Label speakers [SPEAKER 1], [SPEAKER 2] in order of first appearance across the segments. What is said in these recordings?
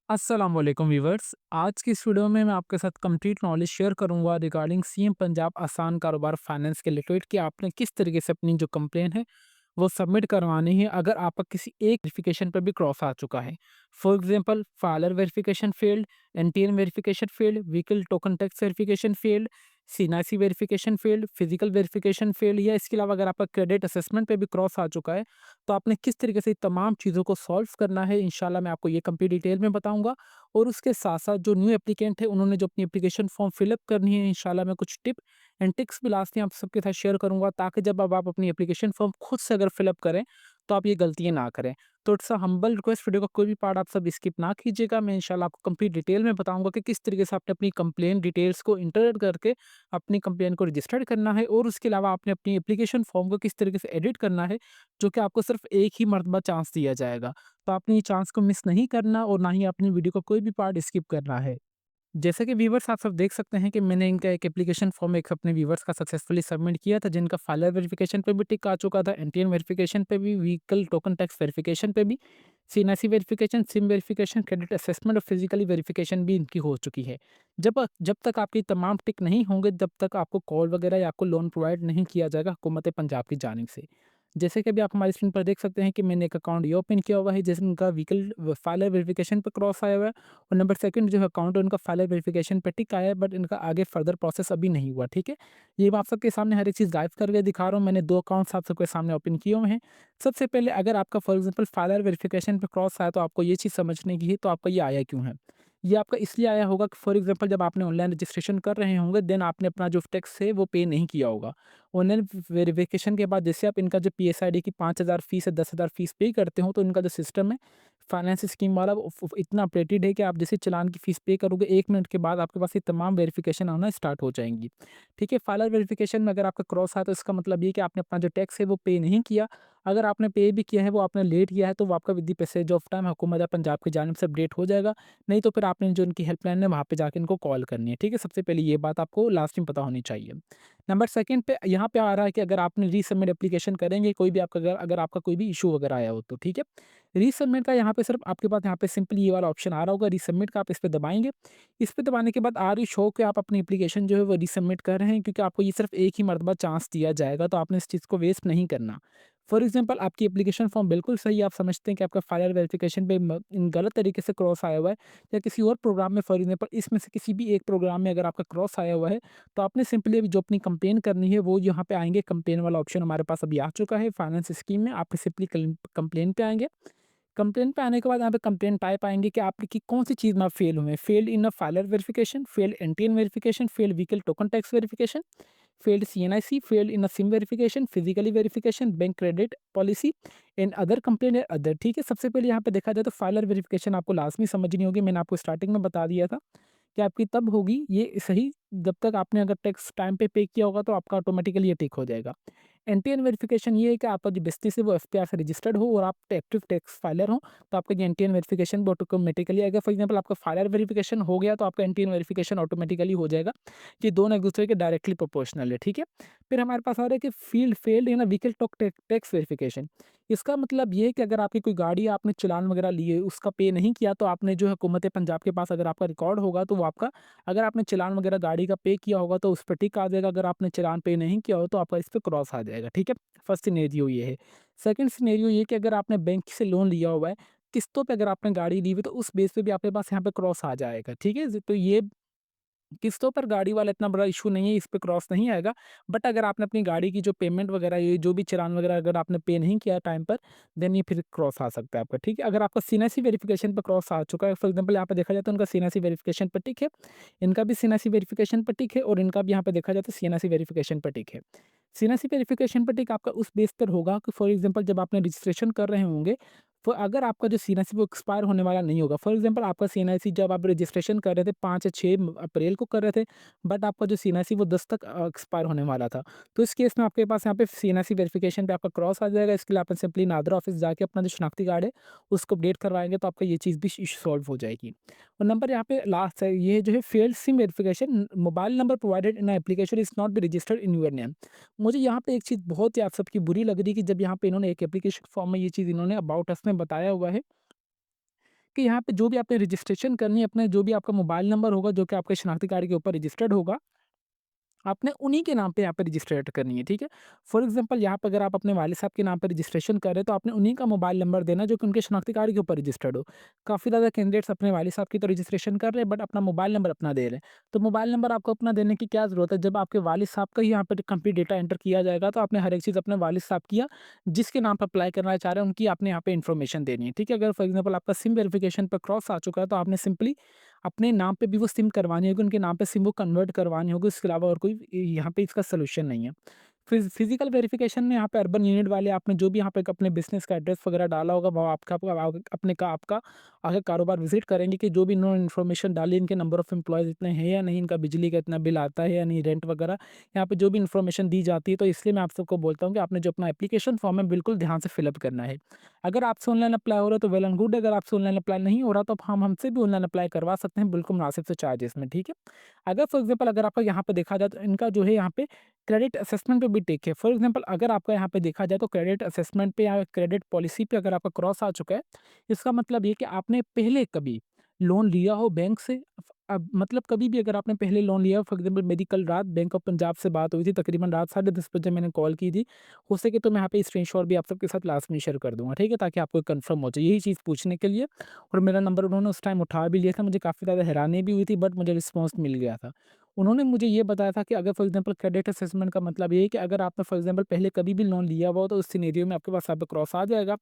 [SPEAKER 1] अस्सलाम वालेकुम व्यूवर्स। आज की इस वीडियो में मैं आपके साथ कंप्लीट नॉलेज शेयर करूंगा रिगार्डिंग सीएम पंजाब आसान कारोबार फाइनेंस के रिलेटेड कि आपने किस तरीके से अपनी जो कंप्लेन है वो सबमिट करवानी है अगर आपका किसी एक वेरिफिकेशन पर भी क्रॉस आ चुका है। For example filer verification failed, NTN verification failed, vehicle token tax verification failed, CNIC verification failed, physical verification failed, या इसके अलावा अगर आपका क्रेडिट असेसमेंट पे भी क्रॉस आ चुका है तो आपने किस तरीके से तमाम चीज़ों को सॉल्व करना है, इंशाल्लाह मैं आपको ये कंप्लीट डिटेल में बताऊंगा। और उसके साथ साथ जो न्यू एप्लीकेंट है उन्होंने जो अपनी एप्लीकेशन फॉर्म फिलअप करनी है, इंशाल्लाह मैं कुछ टिप एंड ट्रिक्स भी लास्ट में आप सबके साथ शेयर करूंगा, ताकि जब अब आप अपनी एप्लीकेशन फॉर्म खुद से अगर फिलअप करें तो आप ये गलतियां ना करें। तो it's a humble request, video का कोई भी पार्ट आप सब स्किप ना कीजिएगा। मैं इंशाल्लाह आपको कंप्लीट डिटेल में बताऊंगा कि किस तरीके से आपने अपनी कंप्लेन डिटेल्स को इंटर करके अपनी कंप्लेन को रजिस्टर्ड करना है, और उसके अलावा आपने अपनी एप्लीकेशन फॉर्म को किस तरीके से एडिट करना है, जो कि आपको सिर्फ एक ही मर्तबा चांस दिया जाएगा। तो आपने ये चांस को मिस नहीं करना और ना ही अपनी वीडियो का कोई भी पार्ट स्किप करना है। जैसे कि व्यूवर्स आप सब देख सकते हैं कि मैंने इनका एक एप्लीकेशन फॉर्म एक अपने व्यूवर्स का सक्सेसफुली सबमिट किया था, जिनका फाइलर वेरिफिकेशन पे भी टिक आ चुका था, एनटीएन वेरिफिकेशन पे भी, व्हीकल टोकन टैक्स वेरिफिकेशन पे भी, CNIC verification, SIM verification, credit assessment और फिजिकली वेरिफिकेशन भी इनकी हो चुकी है। जब जब तक आपकी तमाम टिक नहीं होंगे, जब तक आपको कॉल वगैरह या आपको लोन प्रोवाइड नहीं किया जाएगा हुकूमत पंजाब की जानिब से। जैसे कि अभी आप हमारी स्क्रीन पर देख सकते हैं कि मैंने एक अकाउंट ये ओपन किया हुआ है, जिसका व्हीकल फाइलर वेरिफिकेशन पे क्रॉस आया हुआ है, और नंबर सेकंड जो है अकाउंट है उनका फाइलर वेरिफिकेशन पे टिक आया है, बट इनका आगे फर्दर प्रोसेस अभी नहीं हुआ। ठीक है, ये मैं आप सबके सामने हर एक चीज़ लाइव करके दिखा रहा हूँ। मैंने दो अकाउंट्स आप सबके सामने ओपन किए हुए हैं। सबसे पहले अगर आपका फॉर एग्जाम्पल फाइलर वेरिफिकेशन पे क्रॉस आया तो आपको ये चीज़ समझने की है, तो आपका ये आया क्यों है। ये आपका इसलिए आया होगा कि फॉर एग्जाम्पल जब आपने ऑनलाइन रजिस्ट्रेशन कर रहे होंगे, देन आपने अपना जो टैक्स है वो पे नहीं किया होगा। ऑनलाइन वेरिफिकेशन के बाद जैसे आप इनका जो पीएसआईडी की 5,000 फीस है, 10,000 फीस पे करते हो, तो इनका जो सिस्टम है फाइनेंस स्कीम वाला वो इतना अपडेटेड है कि आप जैसे चालान की फीस पे करोगे 1 मिनट के बाद आपके पास ये तमाम वेरिफिकेशन आना स्टार्ट हो जाएँगी। ठीक है, फाइलर वेरिफिकेशन में अगर आपका क्रॉस आया तो इसका मतलब ये है कि आपने अपना जो टैक्स है वो पे नहीं किया। अगर आपने पे भी किया है, वो आपने लेट किया है, तो वो आपका with the passage of time हुकूमत पंजाब की जानिब से अपडेट हो जाएगा। नहीं तो फिर आपने जो उनकी हेल्पलाइन है वहाँ पे जाके इनको कॉल करनी है। ठीक है, सबसे पहले ये बात आपको लास्ट में पता होनी चाहिए। नंबर सेकंड पे यहाँ पे आ रहा है कि अगर आपने रीसबमिट एप्लीकेशन करेंगे, कोई भी आपका अगर अगर आपका कोई भी इशू वगैरह आया हो तो, ठीक है। रीसबमिट का यहाँ पे सिर्फ आपके पास यहाँ पे सिंपली ये वाला ऑप्शन आ रहा होगा रीसबमिट का, आप इस पे दबाएँगे। इस पे दबाने के बाद आर यू शो कि आप अपनी एप्लीकेशन जो है वो रीसबमिट कर रहे हैं, क्योंकि आपको ये सिर्फ एक ही मर्तबा चांस दिया जाएगा, तो आपने इस चीज़ को वेस्ट नहीं करना। फॉर एग्ज़ाम्पल आपकी एप्लीकेशन फॉर्म बिल्कुल सही है, आप समझते हैं कि आपका फाइलर वेरिफिकेशन पे गलत तरीके से क्रॉस आया हुआ है, या किसी और प्रोग्राम में फॉर एग्ज़ाम्पल इसमें से किसी भी एक प्रोग्राम में अगर आपका क्रॉस आया हुआ है, तो आपने सिंपली अभी जो अपनी कंप्लेन करनी है वो यहाँ पे आएँगे, कंप्लेन वाला ऑप्शन हमारे पास अभी आ चुका है फाइनेंस स्कीम में। आप सिंपली कंप्लेन पे आएँगे। कंप्लेन पे आने के बाद यहाँ पे कंप्लेन टाइप आएँगे कि आपकी कौन-सी चीज़ में आप फेल हुए हैं। Failed in a filer verification, failed NTN verification, failed vehicle token tax verification, failed CNIC, failed in a SIM verification, physically verification, bank credit policy and other complain या other. ठीक है, सबसे पहले यहाँ पे देखा जाए तो फाइलर वेरिफिकेशन आपको लाज़मी समझनी होगी। मैंने आपको स्टार्टिंग में बता दिया था कि आपकी तब होगी ये सही जब तक आपने अगर टैक्स टाइम पे किया होगा, तो आपका ऑटोमेटिकली ये टिक हो जाएगा। एनटीएन वेरिफिकेशन ये है कि आपका जो बिज़नेस है वो एफपीआई से रजिस्टर्ड हो और आप एक्टिव टैक्स फाइलर हो, तो आपका ये एनटीएन वेरिफिकेशन वो ऑटोमेटिकली आएगा। फॉर एग्जांपल आपका फाइलर वेरिफिकेशन हो गया तो आपका एनटीएन वेरिफिकेशन ऑटोमेटिकली हो जाएगा। ये दोनों एक-दूसरे के डायरेक्टली प्रोपोर्शनल है, ठीक है? फिर हमारे पास आ रहा है कि field failed in a vehicle tax verification. इसका मतलब ये है कि अगर आपकी कोई गाड़ी आपने चालान वगैरह लिए, उसका पे नहीं किया, तो आपने जो है हुकूमत पंजाब के पास अगर आपका रिकॉर्ड होगा तो वो आपका, अगर आपने चालान वगैरह गाड़ी का पे किया होगा तो उस पे टिक आ जाएगा, अगर आपने चालान पे नहीं किया हो तो आपका इस पे क्रॉस आ जाएगा, ठीक है? फर्स्ट सिनेरियो ये है। सेकंड सिनेरियो ये कि अगर आपने बैंक से लोन लिया हुआ है, किस्तों पे अगर आपने गाड़ी ली हुई है तो उस बेस पे भी आपके पास यहाँ पे क्रॉस आ जाएगा, ठीक है? तो ये किस्तों पर गाड़ी वाला इतना बड़ा इश्यू नहीं है, इस पे क्रॉस नहीं आएगा। बट अगर आपने अपनी गाड़ी की जो पेमेंट वगैरह, ये जो भी चालान वगैरह अगर आपने पे नहीं किया टाइम पर, देन ये फिर क्रॉस आ सकता है आपका, ठीक है? अगर आपका सीएनआईसी वेरिफिकेशन पे क्रॉस आ चुका है, फॉर एग्जांपल यहाँ पे देखा जाए तो उनका सीएनआईसी वेरिफिकेशन पे टिक है, इनका भी सीएनआईसी वेरिफिकेशन पे टिक है, और इनका भी यहाँ पे देखा जाए तो सीएनआईसी वेरिफिकेशन पे टिक है। सीएनआईसी वेरिफिकेशन पे टिक आपका उस बेस पर होगा कि फॉर एग्जांपल जब आपने रजिस्ट्रेशन कर रहे होंगे, तो अगर आपका जो सीएनआईसी वो एक्सपायर होने वाला नहीं होगा। फॉर एग्जांपल आपका सीएनआईसी जब आप रजिस्ट्रेशन कर रहे थे 5 या 6 अप्रैल को कर रहे थे, बट आपका जो सीएनआईसी वो 10 तक एक्सपायर होने वाला था। तो इस केस में आपके पास यहाँ पे सीएनआईसी वेरिफिकेशन पे आपका क्रॉस आ जाएगा। इसके लिए आपने सिंपली नादरा ऑफिस जाके अपना जो शनाख्ती कार्ड है उसको अपडेट करवाएँगे, तो आपका ये चीज़ भी इश्यू सॉल्व हो जाएगी। और नंबर यहाँ पे लास्ट है, ये जो है failed SIM verification, mobile number provided in application is not be registered in your name. मुझे यहाँ पे एक चीज़ बहुत ही आप सबकी बुरी लग रही है कि जब यहाँ पे इन्होंने एक एप्लीकेशन फॉर्म में ये चीज़ इन्होंने अबाउट अस में बताया हुआ है कि यहाँ पे जो भी आपने रजिस्ट्रेशन करनी है, अपने जो भी आपका मोबाइल नंबर होगा जो कि आपके शनाख्ती कार्ड के ऊपर रजिस्टर्ड होगा, आपने उन्हीं के नाम पे यहाँ पे रजिस्ट्रेट करनी है, ठीक है? फॉर एग्ज़ाम्पल यहाँ पे अगर आप अपने वालिद साहब के नाम पे रजिस्ट्रेशन कर रहे हैं, तो आपने उन्हीं का मोबाइल नंबर देना जो कि उनके शनाख्ती कार्ड के ऊपर रजिस्टर्ड हो। काफ़ी ज़्यादा कैंडिडेट्स अपने वालिद साहब की तो रजिस्ट्रेशन कर रहे हैं, बट अपना मोबाइल नंबर अपना दे रहे हैं। तो मोबाइल नंबर आपको अपना देने की क्या ज़रूरत है? जब आपके वालिद साहब का ही यहाँ पे कंप्लीट डेटा एंटर किया जाएगा, तो आपने हर एक चीज़ अपने वालिद साहब की या जिसके नाम पे अप्लाई करना चाह रहे हैं, उनकी आपने यहाँ पे इन्फॉर्मेशन देनी है, ठीक है? अगर फॉर एग्ज़ाम्पल आपका सिम वेरिफिकेशन पे क्रॉस आ चुका है, तो आपने सिंपली अपने नाम पे भी वो सिम करवानी होगी, उनके नाम पे सिम वो कन्वर्ट करवानी होगी, उसके अलावा और कोई यहाँ पे इसका सॉल्यूशन नहीं है। फिज़िकल वेरिफ़िकेशन में यहाँ पे अर्बन यूनिट वाले आपने जो भी यहाँ पे अपने बिज़नेस का एड्रेस वगैरह डाला होगा, वो आपका अपने का आपका आगे कारोबार विज़िट करेंगे कि जो भी इन्होंने इन्फॉर्मेशन डाली, इनके नंबर ऑफ़ एम्प्लॉइज़ इतने हैं या नहीं, इनका बिजली का इतना बिल आता है या नहीं, रेंट वगैरह, यहाँ पे जो भी इन्फॉर्मेशन दी जाती है। तो इसलिए मैं आप सबको बोलता हूँ कि आपने जो अपना एप्लीकेशन फ़ॉर्म है, बिल्कुल ध्यान से फ़िल अप करना है। अगर आपसे ऑनलाइन अप्लाई हो रहा है तो वेल एंड गुड, अगर आपसे ऑनलाइन अप्लाई नहीं हो रहा तो हम हमसे भी ऑनलाइन अप्लाई करवा सकते हैं, बिल्कुल मुनासिब से चार्जेस में, ठीक है? अगर फॉर एग्ज़ाम्पल अगर आपका यहाँ पे देखा जाए तो इनका जो है यहाँ पे क्रेडिट असेसमेंट पे भी टिक है। फॉर एग्ज़ाम्पल अगर आपका यहाँ पे देखा जाए तो क्रेडिट असेसमेंट पे या क्रेडिट पॉलिसी पे अगर आपका क्रॉस आ चुका है, इसका मतलब ये कि आपने पहले कभी लोन लिया हो बैंक से। अब मतलब कभी भी अगर आपने पहले लोन लिया हो, फॉर एग्ज़ाम्पल मेरी कल रात बैंक ऑफ पंजाब से बात हुई थी, तकरीबन रात 10:30 बजे मैंने कॉल की थी। हो सके तो मैं यहाँ पे स्क्रीनशॉट भी आप सबके साथ लास्ट में शेयर कर दूँगा, ठीक है? ताकि आपको कन्फर्म हो जाए, यही चीज़ पूछने के लिए। और मेरा नंबर उन्होंने उस टाइम उठा भी लिया था, मुझे काफ़ी ज़्यादा हैरानी भी हुई थी, बट मुझे रिस्पॉन्स मिल गया था। उन्होंने मुझे ये बताया था कि अगर फॉर एग्ज़ाम्पल क्रेडिट असेसमेंट का मतलब ये है कि अगर आपने फॉर एग्ज़ाम्पल पहले कभी भी लोन लिया हुआ हो, तो उस सिनेरियो में आपके पास यहाँ पे क्रॉस आ जाएगा।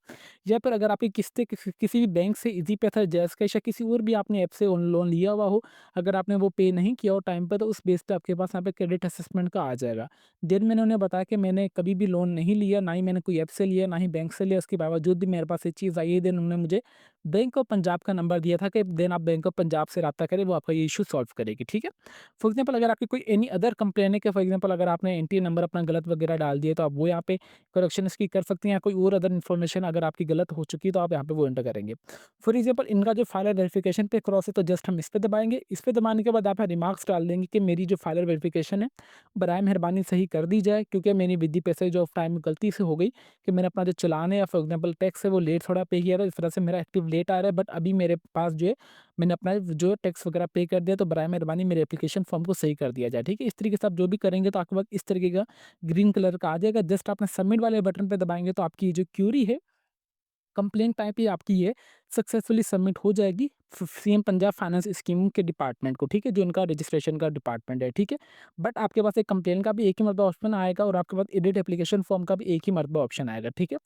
[SPEAKER 1] या फिर अगर आपकी किस्तें किसी भी बैंक से ईज़ी पे था, जैज़ कैश या किसी और भी आपने ऐप से लोन लिया हुआ हो, अगर आपने वो पे नहीं किया हो टाइम पे, तो उस बेस पे आपके पास यहाँ पे क्रेडिट असेसमेंट का आ जाएगा। देन मैंने उन्हें बताया कि मैंने कभी भी लोन नहीं लिया, ना ही मैंने कोई ऐप से लिया, ना ही बैंक से लिया, उसके बावजूद भी मेरे पास ये चीज़ आई है। देन उन्होंने मुझे बैंक ऑफ पंजाब का नंबर दिया था कि देन आप बैंक ऑफ पंजाब से राब्ता करें, वो आपका ये इश्यू सॉल्व करेगी, ठीक है? फॉर एग्ज़ाम्पल अगर आपकी कोई एनी अदर कंप्लेन है कि फॉर एग्ज़ाम्पल अगर आपने एनटीए नंबर अपना गलत वगैरह डाल दिया, तो आप वो यहाँ पे करेक्शन इसकी कर सकते हैं, या कोई और अदर इन्फॉर्मेशन अगर आपकी गलत हो चुकी है, तो आप यहाँ पे वो एंटर करेंगे। फॉर एग्ज़ाम्पल इनका जो फाइलर वेरिफिकेशन पे क्रॉस है, तो जस्ट हम इस पे दबाएँगे। इस पे दबाने के बाद आप यहाँ रिमार्क्स डाल देंगे कि मेरी जो फाइलर वेरिफिकेशन है, बराए मेहरबानी सही कर दी जाए, क्योंकि मेरी with the passage of time गलती से हो गई कि मैंने अपना जो चालान है या फॉर एग्ज़ाम्पल टैक्स है वो लेट थोड़ा पे किया था, इस वजह से मेरा एक्टिव लेट आ रहा है। बट अभी मेरे पास जो है, मैंने अपना जो टैक्स वगैरह पे कर दिया, तो बराए मेहरबानी मेरे एप्लीकेशन फॉर्म को सही कर दिया जाए, ठीक है? इस तरीके से आप जो भी करेंगे तो आपके पास इस तरीके का ग्रीन कलर का आ जाएगा। जस्ट आपने सबमिट वाले बटन पे दबाएँगे तो आपकी जो क्यूरी है, कंप्लेंट टाइप ही आपकी ये सक्सेसफुली सबमिट हो जाएगी सीएम पंजाब फाइनेंस स्कीम के डिपार्टमेंट को, ठीक है? जो उनका रजिस्ट्रेशन का डिपार्टमेंट है, ठीक है? बट आपके पास एक कंप्लेन का भी एक ही मरतबा ऑप्शन आएगा और आपके पास एडिट एप्लीकेशन फॉर्म का भी एक ही मरतबा ऑप्शन आएगा, ठीक है?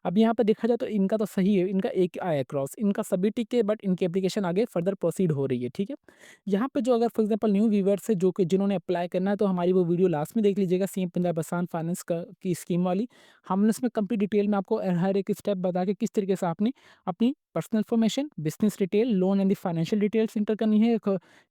[SPEAKER 1] अब यहाँ पे देखा जाए तो इनका तो सही है, इनका एक आया क्रॉस, इनका सभी टिक है, बट इनकी एप्लीकेशन आगे फर्दर प्रोसीड हो रही है, ठीक है? यहाँ पे जो अगर फॉर एग्जांपल न्यू व्यूअर्स है जो कि जिन्होंने अप्लाई करना है, तो हमारी वो वीडियो लास्ट में देख लीजिएगा, सीएम पंजाब आसान फाइनेंस का की स्कीम वाली। हमने उसमें कंप्लीट डिटेल में आपको हर एक स्टेप बता के किस तरीके से आपने अपनी personal information, business detail, loan and the financial details enter करनी है।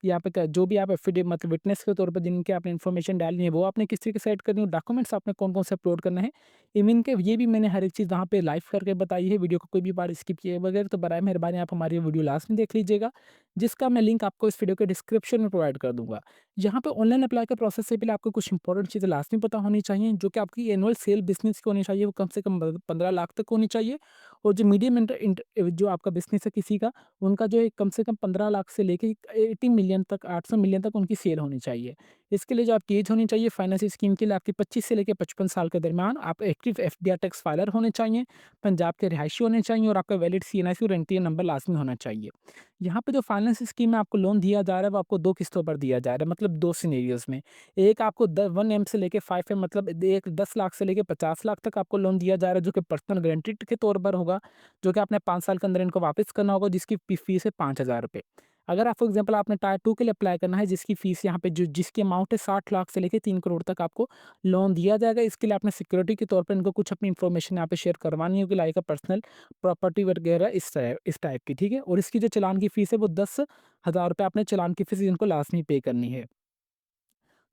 [SPEAKER 1] यहाँ पे जो भी आप एफिडेविट मतलब विटनेस के तौर पर जिनके आपने इन्फॉर्मेशन डालनी है, वो आपने किस तरीके से ऐड करनी है, डॉक्यूमेंट्स आपने कौन-कौन से अपलोड करना है। इवन के ये भी मैंने हर एक चीज़ वहाँ पे लाइव करके बताई है, वीडियो को कोई भी पार्ट स्किप किए बगैर। तो बराए मेहरबानी आप हमारी वीडियो लास्ट में देख लीजिएगा, जिसका मैं लिंक आपको इस वीडियो के डिस्क्रिप्शन में प्रोवाइड कर दूँगा। यहाँ पे ऑनलाइन अप्लाई के प्रोसेस से पहले आपको कुछ इंपॉर्टेंट चीज़ें लास्ट में पता होनी चाहिए, जो कि आपकी एनुअल सेल बिज़नेस की होनी चाहिए, वो कम से कम 15 लाख तक होनी चाहिए। और जो मीडियम जो आपका बिज़नेस है किसी का, उनका जो है कम से कम 15 लाख से लेके 80 मिलियन तक, 800 मिलियन तक उनकी सेल होनी चाहिए। इसके लिए जो आपकी एज होनी चाहिए फाइनेंस स्कीम के लिए, आपकी 25 से लेके 55 साल के दरमियान, आप एक्टिव एफडीआर टैक्स फाइलर होने चाहिए, पंजाब के रिहायशी होने चाहिए, और आपका वैलिड सीएनआईसी और एनटीए नंबर लाज़मी होना चाहिए। यहाँ पे जो फाइनेंस स्कीम में आपको लोन दिया जा रहा है, वो आपको 2 किस्तों पर दिया जा रहा है, मतलब 2 सिनेरियोज़ में। एक आपको 1 एम से लेके 5 एम, मतलब एक 10 लाख से लेके 50 लाख तक आपको लोन दिया जा रहा है, जो कि पर्सनल गारंटीड के तौर पर होगा, जो कि आपने 5 साल के अंदर इनको वापस करना होगा, जिसकी फीस है ₹5000। अगर आप फॉर एग्ज़ाम्पल आपने टायर 2 के लिए अप्लाई करना है, जिसकी फीस यहाँ पे जिसकी अमाउंट है 60 लाख से लेके 3 करोड़ तक आपको लोन दिया जाएगा। इसके लिए आपने सिक्योरिटी के तौर पे इनको कुछ अपनी इन्फॉर्मेशन यहाँ पे शेयर करवानी होगी, लाइक पर्सनल प्रॉपर्टी वगैरह इस टाइप की, ठीक है? और इसकी जो चालान की फीस है वो ₹10,000 आपने चालान की फीस इनको लाज़मी पे करनी है।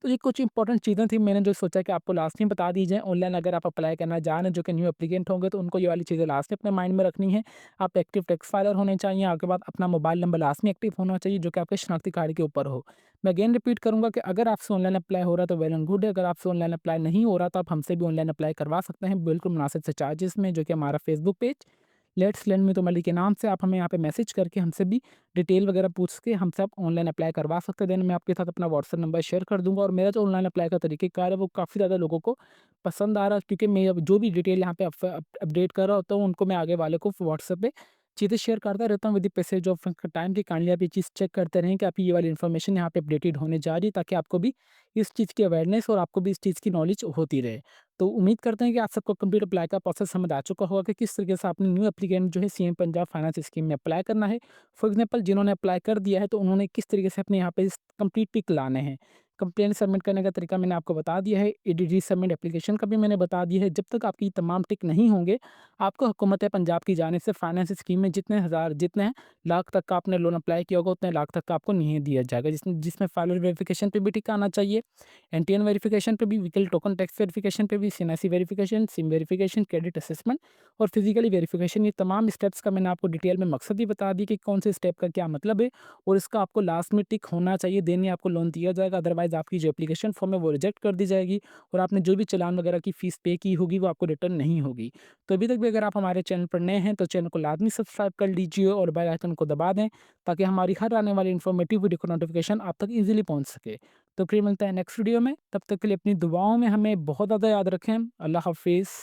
[SPEAKER 1] तो ये कुछ इंपॉर्टेंट चीज़ें थी, मैंने जो सोचा कि आपको लास्ट में बता दी जाएँ। ऑनलाइन अगर आप अप्लाई करना चाह रहे हैं, जो कि न्यू एप्लीकेंट होंगे, तो उनको ये वाली चीज़ें लास्ट में अपने माइंड में रखनी है। आप एक्टिव टैक्स फाइलर होने चाहिए, आपके पास अपना मोबाइल नंबर लास्ट में एक्टिव होना चाहिए, जो कि आपके शनाख्ती कार्ड के ऊपर हो। मैं अगेन रिपीट करूँगा कि अगर आपसे ऑनलाइन अप्लाई हो रहा है तो वेल एंड गुड है, अगर आपसे ऑनलाइन अप्लाई नहीं हो रहा तो आप हमसे भी ऑनलाइन अप्लाई करवा सकते हैं, बिल्कुल मुनासिब से चार्जेस में, जो कि हमारा Facebook page, let's learn with Omli के नाम से आप हमें यहाँ पे मैसेज करके हमसे भी डिटेल वगैरह पूछ के हमसे आप ऑनलाइन अप्लाई करवा सकते हैं। देन मैं आपके साथ अपना व्हाट्सएप नंबर शेयर कर दूँगा और मेरा जो ऑनलाइन अप्लाई का तरीक़ेकार है वो काफ़ी ज़्यादा लोगों को पसंद आ रहा है, क्योंकि मैं अब जो भी डिटेल यहाँ पे अपडेट कर रहा होता हूँ उनको मैं आगे वाले को व्हाट्सएप पे चीज़ें शेयर करता रहता हूँ with the passage of time कि काइंडली आप ये चीज़ चेक करते रहें कि आपकी ये वाली इन्फॉर्मेशन यहाँ पे अपडेटेड होने जा रही है, ताकि आपको भी इस चीज़ की अवेयरनेस और आपको भी इस चीज़ की नॉलेज होती रहे। तो उम्मीद करते हैं कि आप सबको कंप्लीट अप्लाई का प्रोसेस समझ आ चुका होगा कि किस तरीके से आपने न्यू एप्लीकेंट जो है सीएम पंजाब फाइनेंस स्कीम में अप्लाई करना है। फॉर एग्जांपल जिन्होंने अप्लाई कर दिया है तो उन्होंने किस तरीके से अपने यहाँ पे इस कंप्लीट पिक लाने हैं। कंप्लेंट सबमिट करने का तरीका मैंने आपको बता दिया है, ईडीडी सबमिट एप्लीकेशन का भी मैंने बता दिया है। जब तक आपकी तमाम टिक नहीं होंगे, आपको हुकूमत पंजाब की जानिब से फाइनेंस स्कीम में जितने लाख तक का आपने लोन अप्लाई किया होगा उतने लाख तक का आपको नहीं दिया जाएगा। जिसमें जिसमें फाइनल वेरिफिकेशन पे भी टिक आना चाहिए, एनटीएन वेरिफिकेशन पे भी, व्हीकल टोकन टैक्स वेरिफिकेशन पे भी, CNIC verification, SIM verification, credit assessment और फिजिकली वेरिफिकेशन। ये तमाम स्टेप्स का मैंने आपको डिटेल में मकसद ही बता दी कि कौन से स्टेप का क्या मतलब है और इसका आपको लास्ट में टिक होना चाहिए, देन ही आपको लोन दिया जाएगा। अदरवाइज़ आपकी जो एप्लीकेशन फॉर्म है वो रिजेक्ट कर दी जाएगी और आपने जो भी चालान वगैरह की फ़ीस पे की होगी वो आपको रिटर्न नहीं होगी। तो अभी तक भी अगर आप हमारे चैनल पर नए हैं तो चैनल को लाज़मी सब्सक्राइब कर लीजिए और बेल आइकन को दबा दें, ताकि हमारी हर आने वाली इन्फॉर्मेटिव वीडियो का नोटिफिकेशन आप तक ईज़िली पहुँच सके। तो फिर मिलते हैं नेक्स्ट वीडियो में, तब तक के लिए अपनी दुआओं में हमें बहुत ज़्यादा याद रखें। अल्लाह हाफ़िज़।